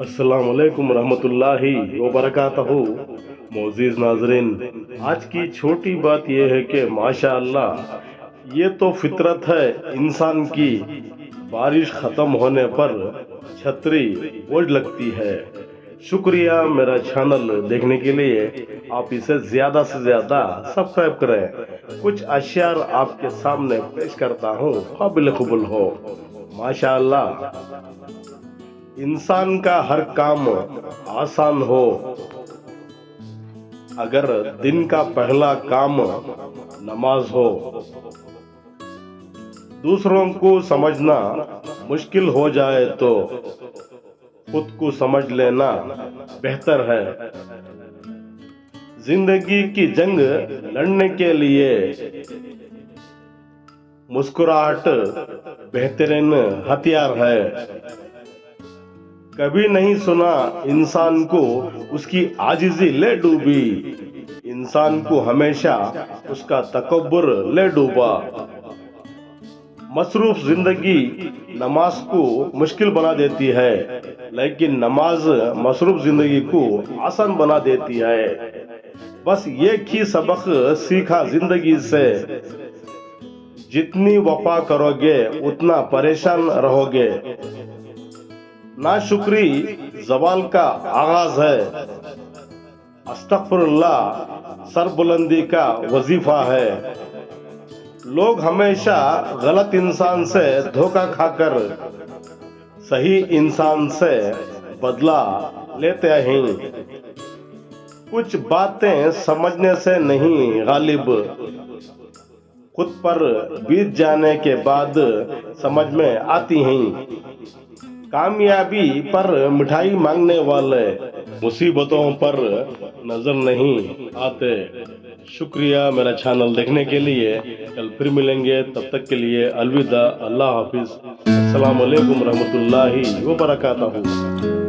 अस्सलाम वालेकुम रहमतुल्लाहि व बरकातहू। मोअज़्ज़िज़ नाज़रीन, आज की छोटी बात यह है कि माशाअल्लाह ये तो फितरत है इंसान की। बारिश ख़त्म होने पर छतरी ओढ़ लगती है। शुक्रिया मेरा चैनल देखने के लिए। आप इसे ज़्यादा से ज़्यादा सब्सक्राइब करें। कुछ अशियार आपके सामने पेश करता हूँ, काबिल कबूल हो। माशाअल्लाह, इंसान का हर काम आसान हो। अगर दिन का पहला काम नमाज हो, दूसरों को समझना मुश्किल हो जाए तो खुद को समझ लेना बेहतर है। जिंदगी की जंग लड़ने के लिए मुस्कुराहट बेहतरीन हथियार है। कभी नहीं सुना इंसान को उसकी आजिज़ी ले डूबी, इंसान को हमेशा उसका तकब्बुर ले डूबा। मसरूफ जिंदगी नमाज को मुश्किल बना देती है, लेकिन नमाज मसरूफ जिंदगी को आसान बना देती है। बस एक ही सबक सीखा जिंदगी से, जितनी वफा करोगे उतना परेशान रहोगे। नाशुक्री जवाल का आगाज है, अस्तगफिरुल्लाह सरबुलंदी का वजीफा है। लोग हमेशा गलत इंसान से धोखा खाकर सही इंसान से बदला लेते हैं। कुछ बातें समझने से नहीं गालिब, खुद पर बीत जाने के बाद समझ में आती हैं। कामयाबी पर मिठाई मांगने वाले मुसीबतों पर नजर नहीं आते। शुक्रिया मेरा चैनल देखने के लिए। कल फिर मिलेंगे, तब तक के लिए अलविदा। अल्लाह हाफिज। अस्सलाम वालेकुम रहमतुल्लाहि व बरकातहू।